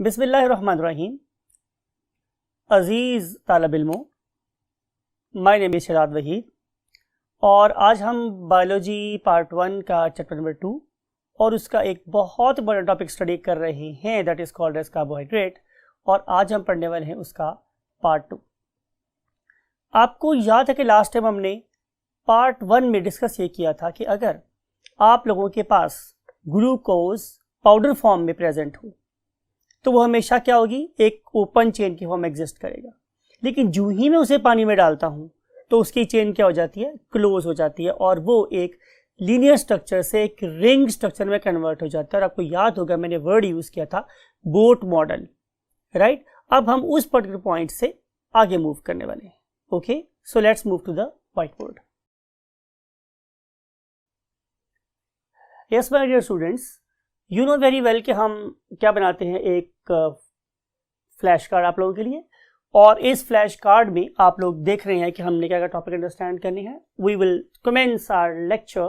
बिस्मिल्लाहिर्रहमानिर्रहीम। अज़ीज़ तालिब इल्मों, my name is Shahzad Waheed और आज हम बायोलॉजी पार्ट 1 का चैप्टर नंबर 2 और उसका एक बहुत बड़ा टॉपिक स्टडी कर रहे हैं, that is called as carbohydrate. और आज हम पढ़ने वाले हैं उसका पार्ट 2। आपको याद है कि लास्ट टाइम हमने पार्ट 1 में डिस्कस ये किया था कि अगर आप लोगों के पास ग्लूकोज पाउडर फॉर्म में प्रेजेंट हो तो वो हमेशा क्या होगी, एक ओपन चेन की फॉर्म एग्जिस्ट करेगा। लेकिन जो ही मैं उसे पानी में डालता हूँ तो उसकी चेन क्या हो जाती है, क्लोज हो जाती है और वो एक लीनियर स्ट्रक्चर से एक रिंग स्ट्रक्चर में कन्वर्ट हो जाता है। और आपको याद होगा मैंने वर्ड यूज किया था बोट मॉडल, राइट। अब हम उस पर्टिकुलर पॉइंट से आगे मूव करने वाले हैं। Okay, so let's move to the white board. Yes my dear students, you know very well कि हम क्या बनाते हैं, एक फ्लैश कार्ड आप लोगों के लिए। और इस फ्लैश कार्ड में आप लोग देख रहे हैं कि हमने क्या क्या टॉपिक अंडरस्टैंड करने हैं। We will commence our lecture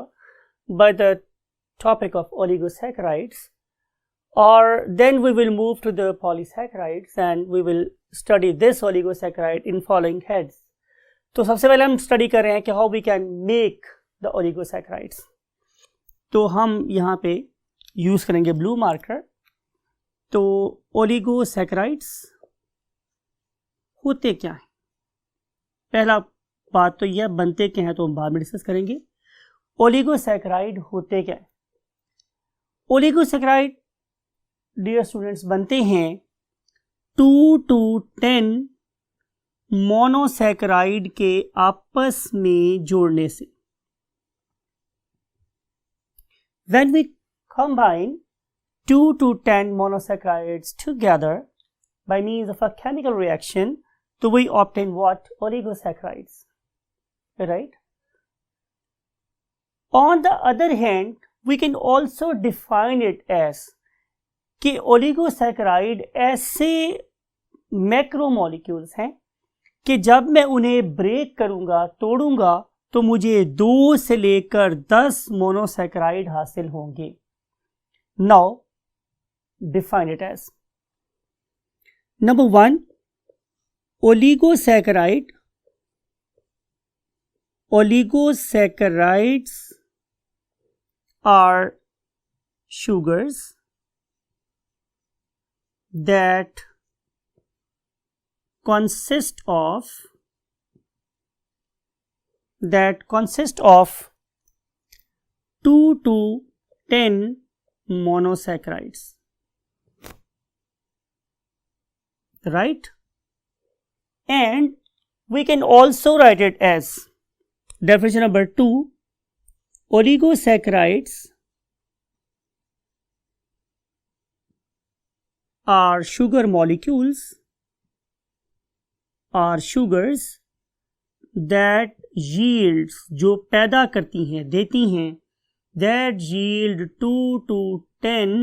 by the topic of oligosaccharides और then we will move to the polysaccharides and we will study this oligosaccharide in following heads. तो सबसे पहले हम स्टडी कर रहे हैं कि how we can make the oligosaccharides. तो हम यहाँ पे यूज करेंगे ब्लू मार्कर। तो ओलिगोसैकेराइड्स होते क्या हैं, पहला बात तो यह बनते क्या हैं तो हम बाद में डिस्कस करेंगे। ओलिगोसैकेराइड होते क्या हैं? ओलिगोसैकेराइड डियर स्टूडेंट्स बनते हैं 2 to 10 मोनोसैकेराइड के आपस में जोड़ने से। When we combine 2 to 10 monosaccharides together by means of a chemical reaction, so we obtain what? Oligosaccharides, right? On the other hand, we can also define it as कि oligosaccharides ऐसे macromolecules हैं कि जब मैं उन्हें ब्रेक करूंगा, तोड़ूंगा, तो मुझे 2 से लेकर 10 मोनोसैकेराइड हासिल होंगे। Now define it as number 1 oligosaccharide. Oligosaccharides are sugars that consist of 2 to 10 monosaccharides, right? And we can also write it as definition number 2: oligosaccharides are sugar molecules, are sugars that yields, जो पैदा करती हैं, देती हैं, that yield 2 to 10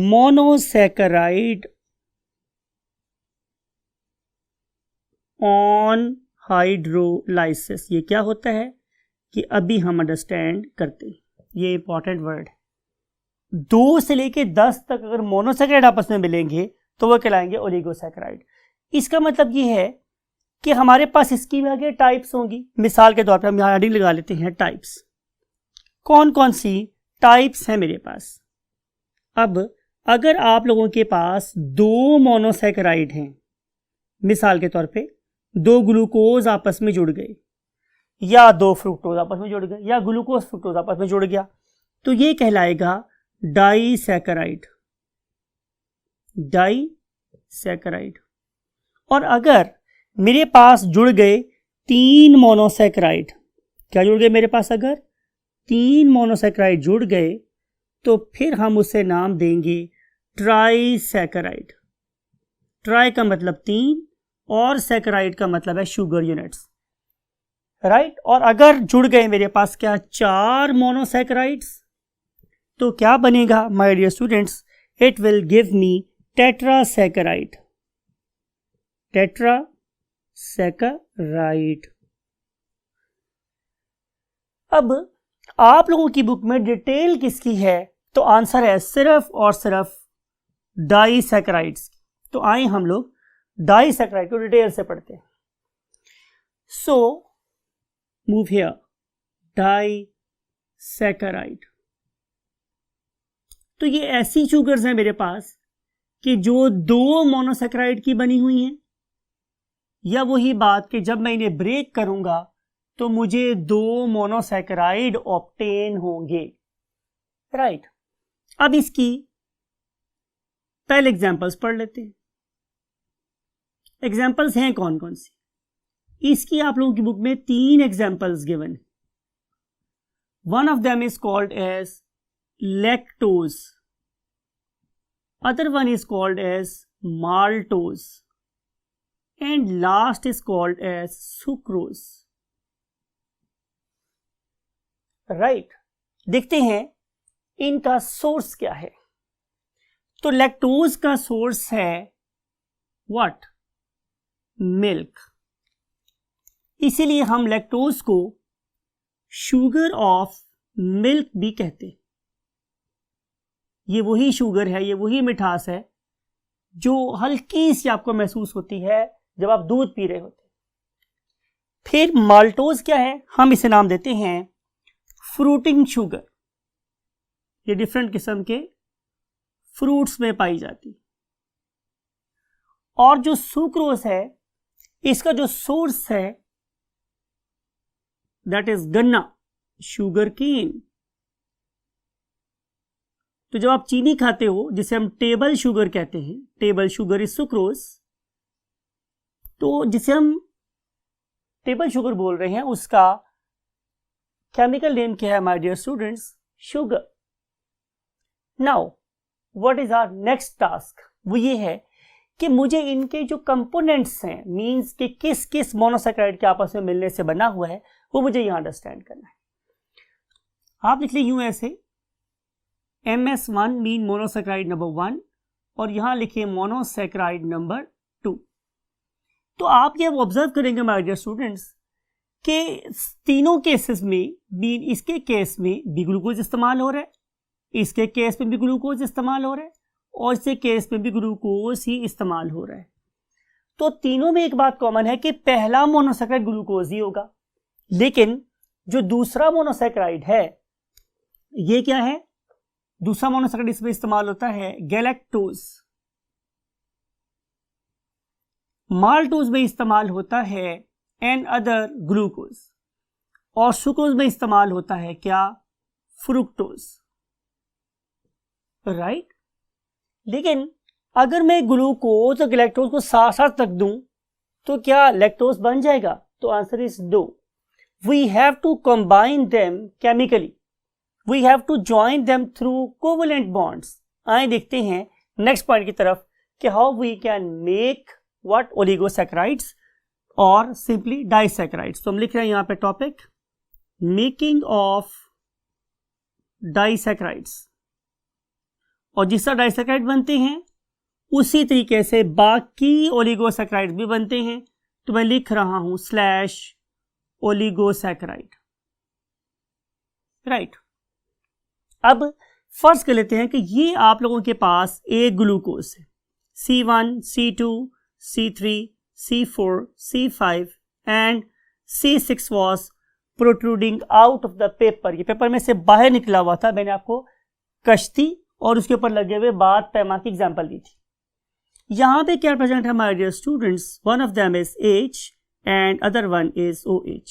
monosaccharide on hydrolysis। ये क्या होता है कि अभी हम अंडरस्टैंड करते हैं, ये इंपॉर्टेंट वर्ड है। 2 से लेके 10 तक अगर मोनोसैकेराइड आपस में मिलेंगे तो वो कहलाएंगे ओलिगोसैकेराइड। इसका मतलब ये है कि हमारे पास इसकी भी आगे टाइप्स होंगी। मिसाल के तौर पर हम यहाँ हेडिंग लगा लेते हैं टाइप्स। कौन कौन सी टाइप्स हैं मेरे पास? अब अगर आप लोगों के पास 2 मोनोसैकेराइड हैं, मिसाल के तौर पे 2 ग्लूकोज आपस में जुड़ गए या 2 फ्रुक्टोज आपस में जुड़ गए या ग्लूकोज फ्रुक्टोज आपस में जुड़ गया, तो ये कहलाएगा डाइसैकेराइड। डाइसैकेराइड। और अगर मेरे पास जुड़ गए 3 मोनोसैकेराइड, क्या जुड़ गए मेरे पास? अगर 3 मोनोसैकेराइड जुड़ गए तो फिर हम उसे नाम देंगे ट्राइसैकेराइड। ट्राई का मतलब 3 और सैकेराइड का मतलब है शुगर यूनिट्स, राइट। और अगर जुड़ गए मेरे पास क्या 4 मोनोसैकेराइड्स तो क्या बनेगा my dear students? It will give me tetrasaccharide. Tetrasaccharide. अब आप लोगों की बुक में डिटेल किसकी है? तो आंसर है सिर्फ और सिर्फ डाइसैकेराइड्स। तो आए हम लोग डाइसैकेराइड को डिटेल से पढ़ते हैं। So move here, disaccharide. तो ये ऐसी शुगर्स हैं मेरे पास कि जो दो मोनोसैकेराइड की बनी हुई हैं, या वही बात कि जब मैं इन्हें ब्रेक करूंगा तो मुझे दो मोनोसैकेराइड ऑब्टेन होंगे, राइट। अब इसकी पहले एग्जांपल्स पढ़ लेते हैं। एग्जांपल्स हैं कौन कौन सी? इसकी आप लोगों की बुक में 3 एग्जांपल्स गिवन है। One of them is called as lactose, other one is called as maltose, and last is called as sucrose, right। देखते हैं इनका सोर्स क्या है। तो लैक्टोज का सोर्स है व्हाट? मिल्क। इसीलिए हम लैक्टोज को शुगर ऑफ मिल्क भी कहते हैं। ये वही शुगर है, ये वही मिठास है जो हल्की सी आपको महसूस होती है जब आप दूध पी रहे होते हैं। फिर माल्टोज क्या है? हम इसे नाम देते हैं फ्रूटिंग शुगर। ये डिफरेंट किस्म के फ्रूट्स में पाई जाती। और जो सुक्रोज है, इसका जो सोर्स है दैट इज गन्ना, शुगर केन। तो जब आप चीनी खाते हो, जिसे हम टेबल शुगर कहते हैं, टेबल शुगर इज सुक्रोज, तो जिसे हम टेबल शुगर बोल रहे हैं उसका केमिकल नेम क्या है my dear students? Sugar. Now what is our next task? वो ये है कि मुझे इनके जो कंपोनेंट्स हैं, मींस कि किस किस मोनोसैकेराइड के आपस में मिलने से बना हुआ है, वो मुझे यहां अंडरस्टैंड करना है। आप लिख लें यूं ऐसे, MS1 मीन मोनोसैकेराइड नंबर 1, और यहां लिखिए मोनोसैकेराइड नंबर 2। तो आप ये ऑब्जर्व करेंगे माय डियर स्टूडेंट्स कि तीनों केसेस में, मीन इसके केस में भी ग्लूकोज इस्तेमाल हो रहा है, इसके केस में भी ग्लूकोज इस्तेमाल हो रहा है, और इसके केस में भी ग्लूकोज ही इस्तेमाल हो रहा है। तो तीनों में एक बात कॉमन है कि पहला मोनोसैकेराइड ग्लूकोज ही होगा, लेकिन जो दूसरा मोनोसैकेराइड है, ये क्या है? दूसरा मोनोसैकेराइड इसमें इस्तेमाल होता है गैलेक्टोज। माल्टोज में इस्तेमाल होता है एन अदर ग्लूकोज, और सुक्रोज में इस्तेमाल होता है क्या? Fructose, right. लेकिन अगर मैं ग्लूकोज और गैलेक्टोज को साथ साथ रख दूं तो क्या लैक्टोज बन जाएगा? तो answer is no. We have to combine them chemically, we have to join them through covalent bonds। आए देखते हैं नेक्स्ट पॉइंट की तरफ कि how we can make what oligosaccharides और simply disaccharides। तो हम लिख रहे हैं यहां पे टॉपिक मेकिंग ऑफ डाइसैकेराइड्स, और जिस तरह डाइसैकेराइड बनते हैं उसी तरीके से बाकी ओलिगोसैकेराइड्स भी बनते हैं। तो मैं लिख रहा हूं स्लैश ओलिगोसैकेराइड, राइट। अब फर्ज कर लेते हैं कि ये आप लोगों के पास एक ग्लूकोज है, C1, C2, C3, C4, C5 and C6 was protruding out of the paper. ये पेपर में से बाहर निकला हुआ था। मैंने आपको कश्ती और उसके ऊपर लगे हुए बात पैमा की एग्जाम्पल दी थी। यहां पे क्या प्रेजेंट है my dear students? One of them is H and other one is OH,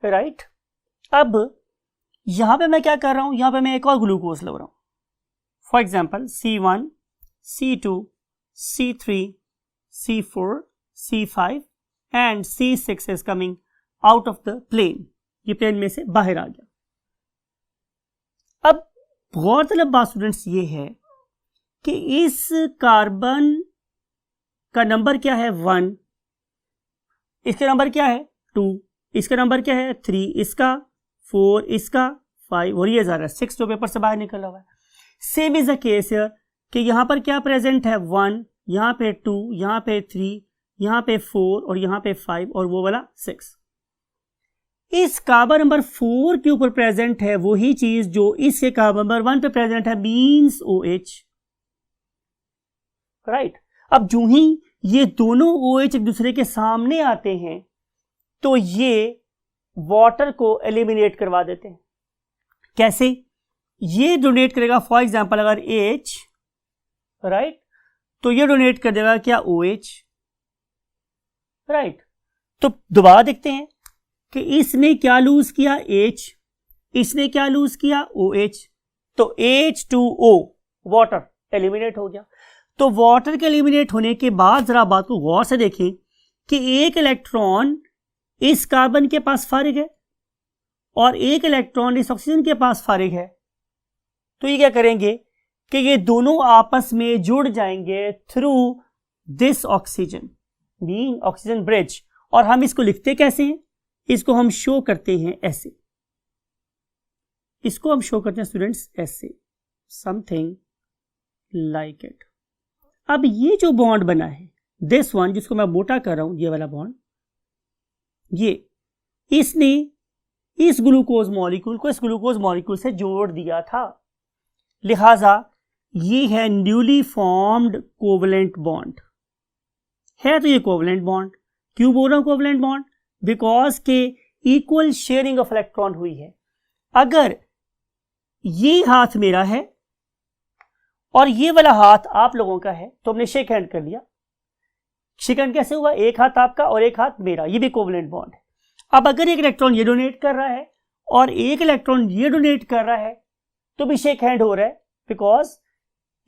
right. अब यहां पे मैं क्या कर रहा हूं? यहां पे मैं एक और ग्लूकोज लग रहा हूं, for example C1, C2, C3, C4, C5 and C6 is coming out of the plane. ये प्लेन में से बाहर आ गया। अब गौरतलब बात स्टूडेंट्स ये है कि इस कार्बन का नंबर क्या है? 1, इसका नंबर क्या है? 2, इसका नंबर क्या है? 3, इसका 4, इसका 5, और ये जा रहा है 6 जो पेपर से बाहर निकला हुआ है। Same is the case here कि यहां पर क्या प्रेजेंट है? 1, यहां पे 2, यहां पे 3, यहां पे 4 और यहां पे 5 और वो वाला 6। इस कार्बन नंबर 4 के ऊपर प्रेजेंट है वही चीज जो इसके कार्बन नंबर 1 पे प्रेजेंट है, मींस OH, राइट। अब जो ही ये दोनों OH एक दूसरे के सामने आते हैं तो ये वाटर को एलिमिनेट करवा देते हैं। कैसे? ये डोनेट करेगा फॉर एग्जांपल अगर H, राइट, तो ये डोनेट कर देगा क्या? OH, right. तो दोबारा देखते हैं कि इसने क्या लूज किया? H, इसने क्या लूज किया? OH, तो H2O वाटर एलिमिनेट हो गया। तो वाटर के एलिमिनेट होने के बाद जरा बात को गौर से देखें कि एक इलेक्ट्रॉन इस कार्बन के पास फारिग है और एक इलेक्ट्रॉन इस ऑक्सीजन के पास फारिग है। तो ये क्या करेंगे कि ये दोनों आपस में जुड़ जाएंगे through this oxygen, being oxygen bridge. और हम इसको लिखते कैसे हैं? इसको हम शो करते हैं ऐसे, इसको हम शो करते हैं स्टूडेंट्स ऐसे, समथिंग लाइक इट। अब ये जो बॉन्ड बना है, दिस वन, जिसको मैं मोटा कर रहा हूं, ये वाला बॉन्ड, ये इसने इस ग्लूकोज मॉलिक्यूल को इस ग्लूकोज मॉलिक्यूल से जोड़ दिया था, लिहाजा ये है न्यूली फॉर्म्ड कोवलेंट बॉन्ड है। तो ये कोवलेंट बॉन्ड क्यों बोल रहा हूं कोवलेंट बॉन्ड? बिकॉज के इक्वल शेयरिंग ऑफ इलेक्ट्रॉन हुई है। अगर ये हाथ मेरा है और ये वाला हाथ आप लोगों का है तो हमने शेक हैंड कर लिया। शेक हैंड कैसे हुआ? एक हाथ आपका और एक हाथ मेरा, ये भी कोवलेंट बॉन्ड है। अब अगर एक इलेक्ट्रॉन ये डोनेट कर रहा है और एक इलेक्ट्रॉन ये डोनेट कर रहा है तो भी शेक हैंड हो रहा है, because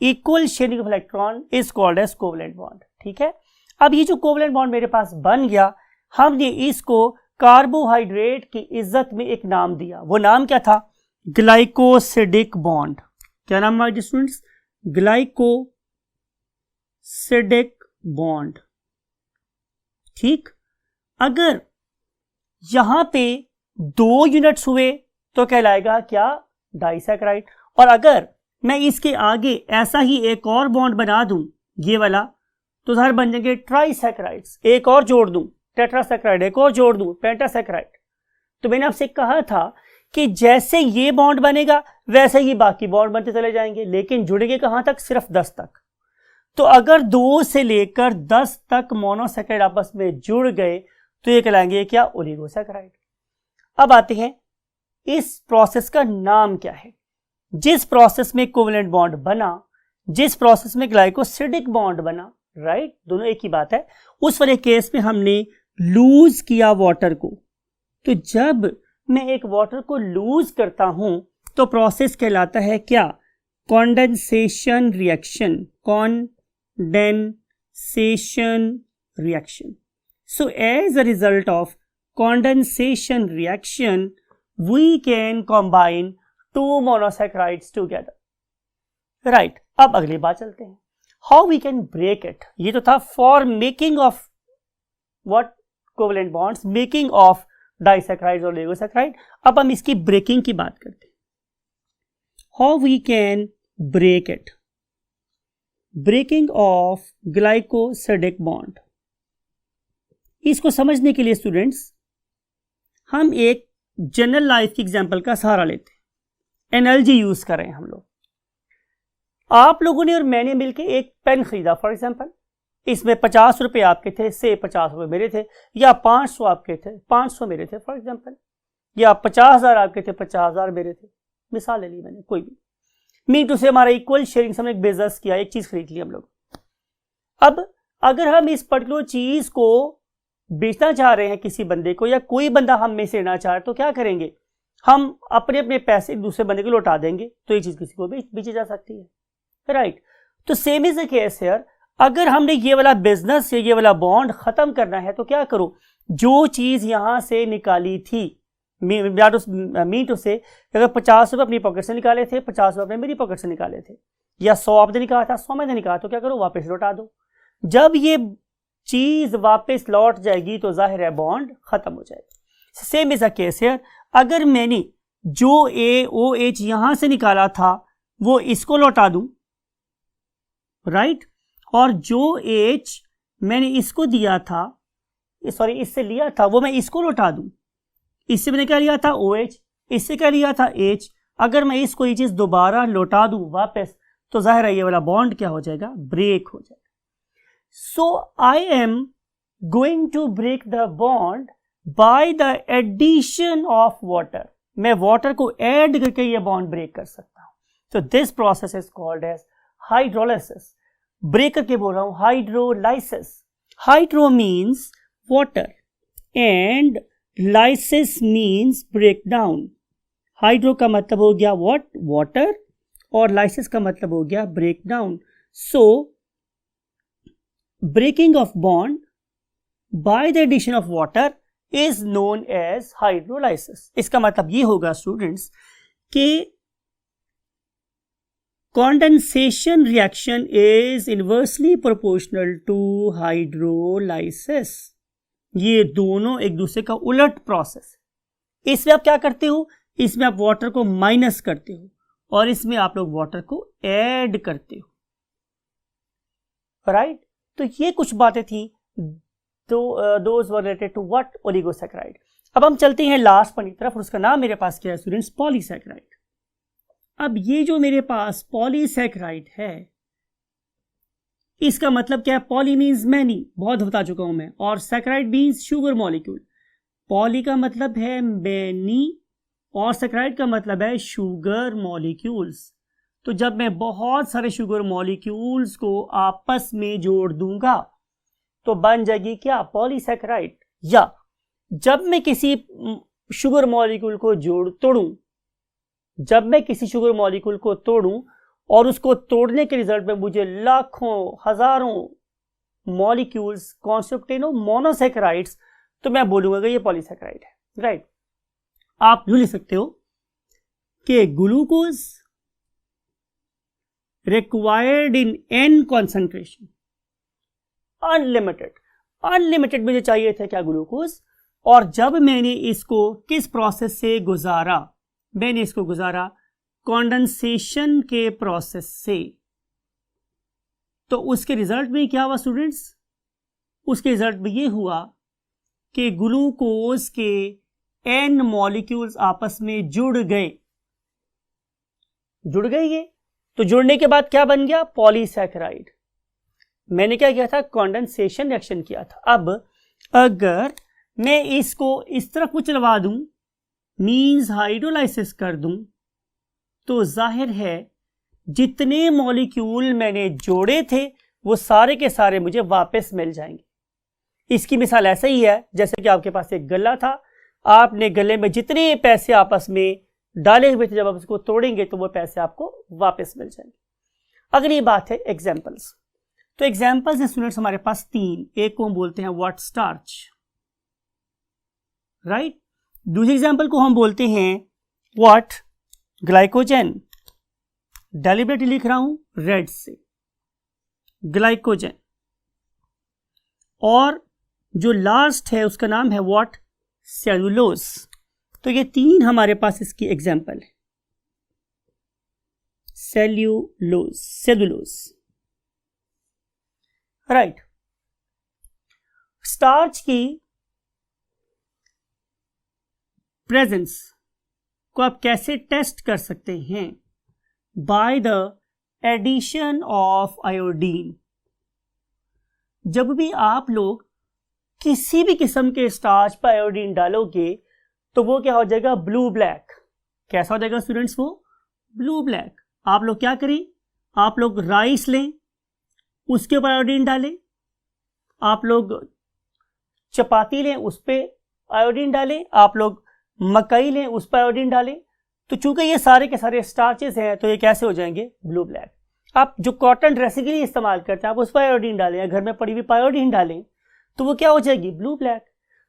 equal sharing of electron is called as covalent bond. ठीक है। अब ये जो कोवलेंट बॉन्ड मेरे पास बन गया, हमने इसको कार्बोहाइड्रेट की इज्जत में एक नाम दिया। वो नाम क्या था? Glycosidic bond. क्या नाम है स्टूडेंट्स? Glycosidic bond. ठीक। अगर यहां पे 2 यूनिट्स हुए तो कहलाएगा क्या? डाइसैकराइड। और अगर मैं इसके आगे ऐसा ही एक और बॉन्ड बना दूं, ये वाला, तो सारे बन जाएंगे ट्राइसैकराइड्स। एक और जोड़ दूं टेट्रासैकराइड, एक और जोड़ दूं पेंटासैकराइड। तो मैंने आपसे कहा था कि जैसे ये बॉन्ड बनेगा वैसे ही बाकी बॉन्ड बनते चले जाएंगे, लेकिन जुड़ेंगे कहां तक? सिर्फ 10 तक। तो अगर 2 से लेकर 10 तक मोनोसैकराइड आपस में जुड़ गए तो ये कहलाएंगे क्या? ओलिगोसैकराइड। अब आते हैं इस प्रोसेस का नाम क्या है? जिस प्रोसेस में कोवलेंट बॉन्ड बना, जिस प्रोसेस में ग्लाइकोसिडिक बॉन्ड बना, राइट, दोनों एक ही बात है, उस वाले केस में हमने लूज किया वाटर को। तो जब मैं एक वाटर को लूज करता हूं तो प्रोसेस कहलाता है क्या? Condensation reaction. Condensation reaction. So as a result of condensation reaction, we can combine 2 monosaccharides together. Right. अब अगली बात चलते हैं, how we can break it. ये तो था for making of what? Covalent bonds, making of disaccharides और oligosaccharides. अब हम इसकी breaking की बात करते हैं। How we can break it? Breaking of glycosidic bond. इसको समझने के लिए स्टूडेंट्स हम एक जनरल लाइफ की एग्जांपल का सहारा लेते हैं। एनर्जी यूज कर रहे हैं हम लोग। आप लोगों ने और मैंने मिलकर एक पेन खरीदा, फॉर एग्जांपल इसमें 50 रुपए आपके थे, से 50 रुपए मेरे थे, या 500 आपके थे, 500 मेरे थे फॉर एग्जांपल, या 50,000 आपके थे, 50,000 मेरे थे। मिसाल ले ली मैंने, कोई भी। मीन टू से हमारा इक्वल शेयरिंग, हमने एक बिजनेस किया, एक चीज खरीद ली हम लोग। अब अगर हम इस पर्टिकुलर चीज को बेचना चाह रहे हैं किसी बंदे को, या कोई बंदा हम में से लेना चाह रहे, तो क्या करेंगे? हम अपने अपने पैसे दूसरे बंदे को लौटा देंगे, तो ये चीज किसी को बेची जा सकती है, राइट। तो same is the case here. अगर हमने ये वाला बिजनेस या ये वाला बॉन्ड खत्म करना है तो क्या करो? जो चीज यहां से निकाली थी, मीन टू से अगर 50 रुपए अपनी पॉकेट से निकाले थे, 50 रुपए मेरी पॉकेट से निकाले थे, या 100 आपने निकाला था, 100 मैंने निकाला, तो क्या करो? वापस लौटा दो। जब ये चीज वापस लौट जाएगी तो जाहिर है बॉन्ड खत्म हो जाएगा। Same is a case here. अगर मैंने जो OH यहां से निकाला था वो इसको लौटा दूं, राइट, और जो H मैंने इसको दिया था, सॉरी इससे लिया था, वो मैं इसको लौटा दूं। इससे मैंने क्या लिया था? OH, इससे क्या लिया था? H। अगर मैं इसको ये चीज दोबारा लौटा दूं वापस, तो जाहिर है ये वाला बॉन्ड क्या हो जाएगा? ब्रेक हो जाएगा। So I am going to break the bond by the addition of water. मैं water को add करके ये bond break कर सकता हूँ. So this process is called as hydrolysis. Break करके बोल रहा हूँ hydrolysis. Hydro means water and lysis means breakdown. Hydro का मतलब हो गया what? Water. और lysis का मतलब हो गया breakdown. So breaking of bond by the addition of water is known as hydrolysis. इसका मतलब ये होगा स्टूडेंट्स कि condensation reaction is inversely proportional to hydrolysis. ये दोनों एक दूसरे का उलट प्रोसेस. इसमें आप क्या करते हो? इसमें आप वाटर को माइनस करते हो और इसमें आप लोग वाटर को ऐड करते हो. राइट? तो ये कुछ बातें थी. Those were related to what? Oligosaccharide. अब हम चलते हैं लास्ट पॉइंट की तरफ. उसका नाम मेरे पास क्या है स्टूडेंट्स? पॉलीसैकेराइड. अब ये जो मेरे पास पॉलीसैकेराइड है, इसका मतलब क्या है? पॉली मीन्स मैनी, बहुत बता चुका हूं मैं, और saccharide means sugar molecule. Poly का मतलब है मैनी और सैकेराइड का मतलब है शुगर मॉलिक्यूल्स. तो जब मैं बहुत सारे शुगर मॉलिक्यूल्स को आपस में जोड़ दूंगा तो बन जाएगी क्या? पॉलीसैकेराइड. या जब मैं किसी शुगर मॉलिक्यूल को जब मैं किसी शुगर मॉलिक्यूल को तोड़ूं और उसको तोड़ने के रिजल्ट में मुझे लाखों हजारों मॉलिक्यूल्स कॉन्स्टिट्यूट मोनोसैकेराइड्स, तो मैं बोलूंगा कि ये पॉलीसैकेराइड है. राइट? आप यूं लिख सकते हो कि glucose required in n concentration, unlimited मुझे चाहिए था क्या? ग्लूकोज. और जब मैंने इसको किस प्रोसेस से गुजारा? मैंने इसको गुजारा कंडेंसेशन के प्रोसेस से. तो उसके रिजल्ट में क्या हुआ स्टूडेंट्स? उसके रिजल्ट में ये हुआ कि ग्लूकोज के n मॉलिक्यूल्स आपस में जुड़ गए. ये तो जुड़ने के बाद क्या बन गया? पॉलीसैकेराइड. मैंने क्या किया था? कंडेंसेशन रिएक्शन किया था. अब अगर मैं इसको इस तरफ चलवा दूं, मींस हाइड्रोलाइसिस कर दूं, तो जाहिर है जितने मॉलिक्यूल मैंने जोड़े थे वो सारे के सारे मुझे वापस मिल जाएंगे. इसकी मिसाल ऐसा ही है जैसे कि आपके पास एक गल्ला था, आपने गले में जितने पैसे आपस में डाले हुए थे, जब आप उसको तोड़ेंगे तो वो पैसे आपको वापस मिल जाएंगे. अगली बात है एग्जाम्पल्स. तो एग्जाम्पल्स हैं स्टूडेंट्स हमारे पास 3. एक को हम बोलते हैं व्हाट? स्टार्च. राइट? दूसरे एग्जाम्पल को हम बोलते हैं व्हाट? ग्लाइकोजन. डेलिबरेटली लिख रहा हूं रेड से, ग्लाइकोजन. और जो लास्ट है उसका नाम है व्हाट? सेलुलोज. तो ये 3 हमारे पास इसकी एग्जाम्पल है. सेलुलोज. राइट? स्टार्च की प्रेजेंस को आप कैसे टेस्ट कर सकते हैं? By the addition of iodine. जब भी आप लोग किसी भी किस्म के स्टार्च पर आयोडीन डालोगे तो वो क्या हो जाएगा? Blue black. कैसा हो जाएगा स्टूडेंट्स? वो ब्लू ब्लैक. आप लोग क्या करें? आप लोग राइस लें, उसके ऊपर आयोडीन डालें. आप लोग चपाती लें, उस पर आयोडीन डालें. आप लोग मकई लें, उस पर आयोडीन डालें. तो चूंकि ये सारे के सारे स्टार्चेस हैं तो ये कैसे हो जाएंगे? Blue black. आप जो कॉटन ड्रेसिंग के लिए इस्तेमाल करते हैं आप उस पर आयोडीन डालें या घर में पड़ी हुई आयोडीन डालें तो वो क्या हो जाएगी? Blue black.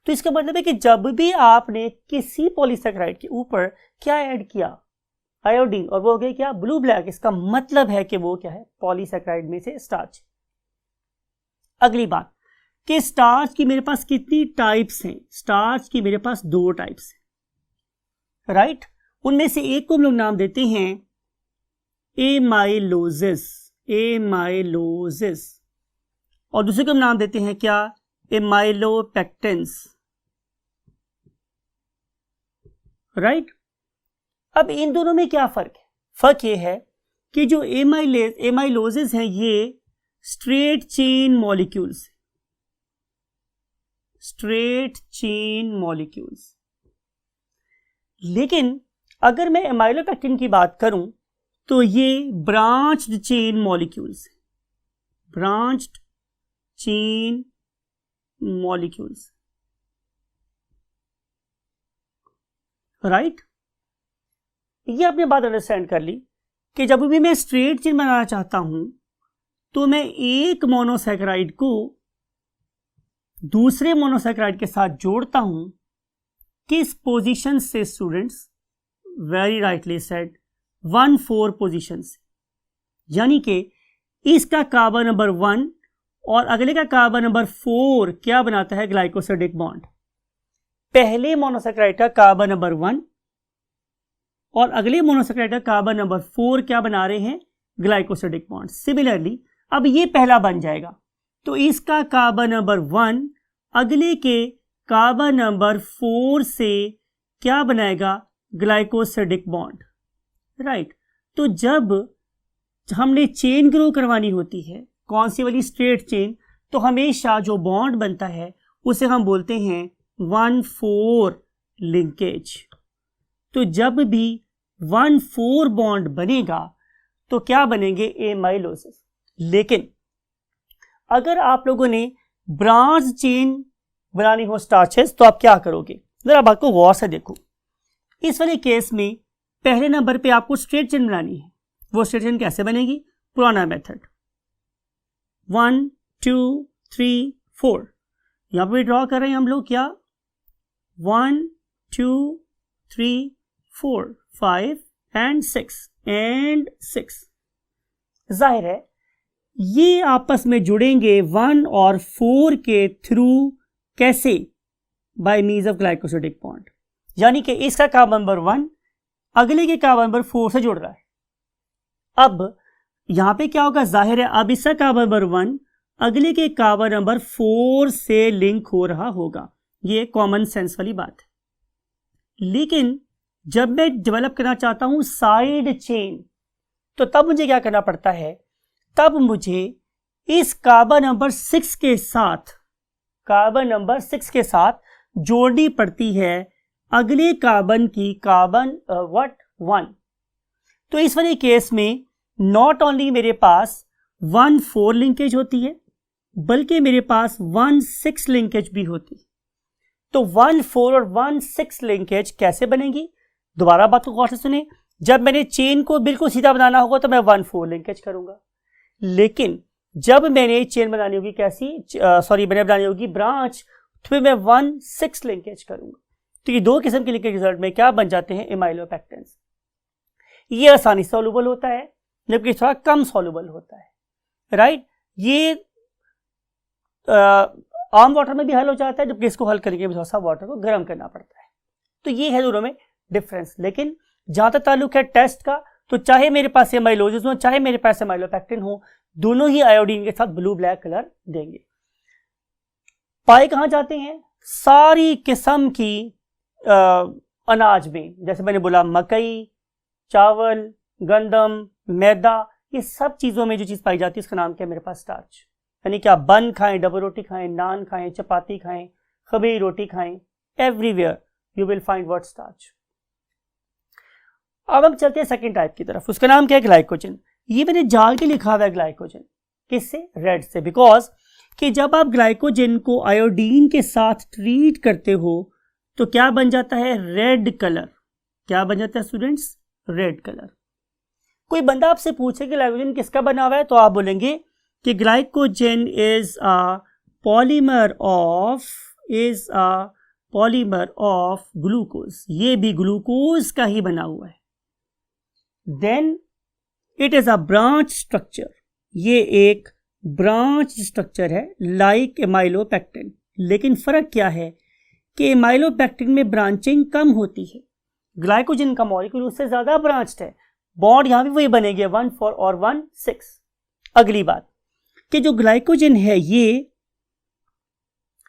तो इसका मतलब है कि जब भी आपने किसी पॉलीसैकेराइड के ऊपर क्या ऐड किया? आयोडीन, और वो हो गया क्या? Blue black. इसका मतलब है कि वो क्या है? पॉलीसैकेराइड में से स्टार्च. अगली बात कि स्टार्च की मेरे पास कितनी टाइप्स हैं? स्टार्च की मेरे पास 2 टाइप्स हैं. राइट? उनमें से एक को हम लोग नाम देते हैं एमाइलोजिस, और दूसरे को हम नाम देते हैं क्या? एमाइलोपेक्टिन्स. राइट? अब इन दोनों में क्या फर्क है? फर्क ये है कि जो एमाइलोजिस हैं ये straight chain molecules, straight chain molecules. लेकिन अगर मैं एमाइलोपेक्टिन की बात करूं तो ये branched chain molecules, branched chain molecules, right. ये आपने बात अंडरस्टैंड कर ली कि जब भी मैं स्ट्रेट चेन बनाना चाहता हूं तो मैं एक मोनोसैकेराइड को दूसरे मोनोसैकेराइड के साथ जोड़ता हूं। किस पोजीशन से students? Very rightly said, 1,4 position से। यानी कि इसका कार्बन नंबर 1 और अगले का कार्बन नंबर 4 क्या बनाता है? Glycosidic bond. पहले मोनोसैकेराइड का कार्बन नंबर 1 और अगले मोनोसैकेराइड का कार्बन नंबर 4 क्या बना रहे हैं? Glycosidic bond. सिमिलरली अब ये पहला बन जाएगा तो इसका कार्बन नंबर 1 अगले के कार्बन नंबर 4 से क्या बनाएगा? Glycosidic bond, right. तो जब हमने चेन ग्रो करवानी होती है, कौन सी वाली? स्ट्रेट चेन, तो हमेशा जो बॉन्ड बनता है उसे हम बोलते हैं 1,4 लिंकेज। तो जब भी 1,4 बॉन्ड बनेगा तो क्या बनेंगे? एमाइलोसिस। लेकिन अगर आप लोगों ने ब्रांच चेन बनानी हो स्टार्चेस तो आप क्या करोगे? जरा बात को गौर से देखो। इस वाले केस में पहले नंबर पे आपको स्ट्रेट चेन बनानी है। वो स्ट्रेट चेन कैसे बनेगी? पुराना मेथड, 1 2 3 4। यहां पे ड्रॉ कर रहे हैं हम लोग क्या? 1 2 3 4 5 एंड 6 जाहिर है ये आपस में जुड़ेंगे 1 और 4 के थ्रू। कैसे? Bye means of glycosidic bond. यानी कि इसका कार्बन नंबर 1 अगले के कार्बन नंबर 4 से जुड़ रहा है। अब यहां पे क्या होगा? जाहिर है अब इसका कार्बन नंबर 1 अगले के कार्बन नंबर 4 से लिंक हो रहा होगा। ये कॉमन सेंस वाली बात है। लेकिन जब मैं डेवलप करना चाहता हूं साइड चेन तो तब मुझे क्या करना पड़ता है? तब मुझे इस कार्बन नंबर 6 के साथ, कार्बन नंबर 6 के साथ जोड़नी पड़ती है अगले कार्बन की कार्बन 1। तो इस वाले केस में नॉट ओनली मेरे पास 1,4 लिंकेज होती है बल्कि मेरे पास 1,6 लिंकेज भी होती है। तो 1,4 और 1,6 लिंकेज कैसे बनेगी? दोबारा बात को गौर से सुने। जब मैंने चेन को बिल्कुल सीधा बनाना होगा तो मैं 1,4 लिंकेज करूंगा। लेकिन जब मैंने चेन बनानी होगी मैंने बनानी होगी ब्रांच, तो फिर मैं 1,6 लिंकेज करूंगा। तो ये दो किस्म के लिंकेज रिजल्ट में क्या बन जाते हैं? एमाइलोपेक्टिन्स। ये आसानी से सॉल्युबल होता है जबकि थोड़ा कम सॉल्युबल होता है, राइट। ये आम वाटर में भी हल हो जाता है जबकि इसको हल करने के लिए थोड़ा सा वाटर को गर्म करना पड़ता है। तो ये है दोनों में डिफरेंस। लेकिन जहां तक ताल्लुक है टेस्ट का, तो चाहे मेरे पास एमाइलोसिस हो चाहे मेरे पास एमाइलोपेक्टिन हो, दोनों ही आयोडीन के साथ ब्लू ब्लैक कलर देंगे। पाए कहां जाते हैं? सारी किस्म की अनाज में, जैसे मैंने बोला मकई, चावल, गंदम, मैदा, ये सब चीजों में जो चीज पाई जाती है उसका नाम क्या है? मेरे पास स्टार्च। यानी कि आप बन खाएं, डबल रोटी खाएं, नान खाएं, चपाती खाएं, खमीरी रोटी खाएं, everywhere you will find word starch. अब हम चलते हैं सेकंड टाइप की तरफ। उसका नाम क्या है? ग्लाइकोजन। ये मैंने जाल के लिखा हुआ है ग्लाइकोजन। किससे? रेड से। बिकॉज कि जब आप ग्लाइकोजन को आयोडीन के साथ ट्रीट करते हो तो क्या बन जाता है? Red colour. क्या बन जाता है स्टूडेंट्स? Red colour. कोई बंदा आपसे पूछे कि ग्लाइकोजन किसका बना हुआ है तो आप बोलेंगे कि glycogen is a polymer of glucose. ये भी ग्लूकोज का ही बना हुआ है। Then it is a branch structure. ये एक ब्रांच स्ट्रक्चर है लाइक एमाइलोपेक्टिन। लेकिन फर्क क्या है कि एमाइलोपेक्टिन में ब्रांचिंग कम होती है, ग्लाइकोजन का मॉलिक्यूल उससे ज्यादा ब्रांच्ड है। बॉन्ड यहां भी वही बनेगी 1,4 और 1,6। अगली बात कि जो ग्लाइकोजन है ये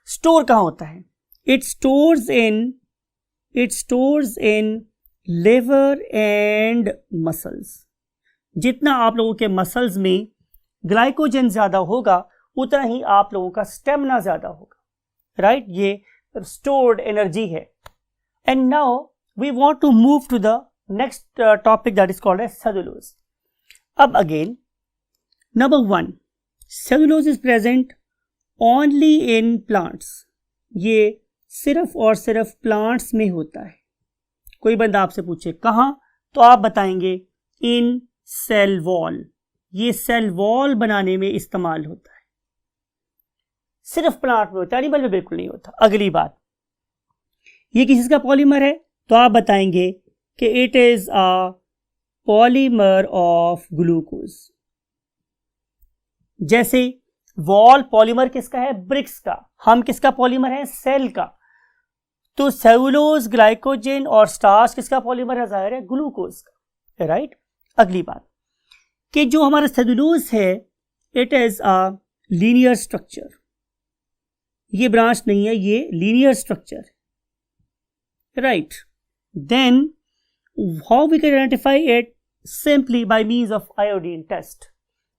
स्टोर कहां होता है? It stores in liver and muscles. जितना आप लोगों के मसल्स में ग्लाइकोजन ज़्यादा होगा उतना ही आप लोगों का स्टेमिना ज़्यादा होगा, राइट? ये स्टोर्ड एनर्जी है. And now we want to move to the next topic that is called as cellulose. अब again number 1, cellulose is present only in plants. ये सिर्फ और सिर्फ प्लांट्स में होता है. कोई बंदा आपसे पूछे कहाँ, तो आप बताएंगे इन सेल वॉल. ये सेल वॉल बनाने में इस्तेमाल होता है. सिर्फ प्लांट में होता है, एनिमल में बिल्कुल नहीं होता. अगली बात, ये किस का पॉलीमर है, तो आप बताएंगे कि it is a polymer of glucose. जैसे वॉल पॉलीमर किसका है, ब्रिक्स का. हम किसका पॉलीमर है, सेल का. तो सेलुलोज, ग्लाइकोजन और स्टार्च किसका पॉलीमर है, जाहिर है ग्लूकोज का, राइट? अगली बात कि जो हमारा सेलुलोज है it is a linear structure. ये ब्रांच नहीं है, ये linear structure, right? Then how we can identify it, simply by means of iodine test.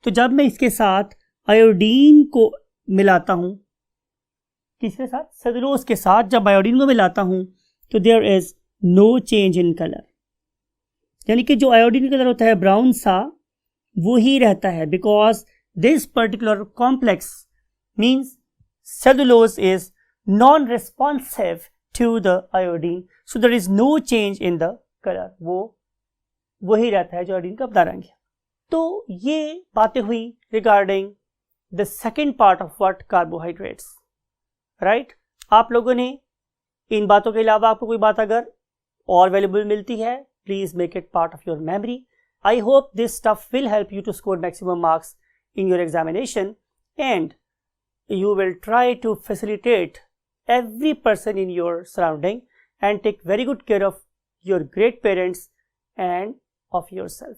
तो जब मैं इसके साथ आयोडीन को मिलाता हूं, किसके साथ, सेलुलोज के साथ, जब आयोडीन को मिलाता हूं तो there is no change in colour. यानी कि जो आयोडीन कलर होता है ब्राउन सा, वो ही रहता है, because this particular complex means cellulose is non responsive to the iodine, so there is no change in the colour. वो वही रहता है जो आयोडीन का अपना रंग है. तो ये बातें हुई regarding the second part of what, carbohydrates, right? आप लोगों ने इन बातों के अलावा आपको कोई बात अगर और वैल्यूबल मिलती है, please make it part of your memory. I hope this stuff will help you to score maximum marks in your examination, and you will try to facilitate every person in your surrounding and take very good care of your great parents and of yourself.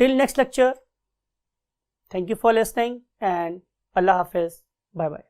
Till next lecture, thank you for listening and Allah Hafiz. Bye bye.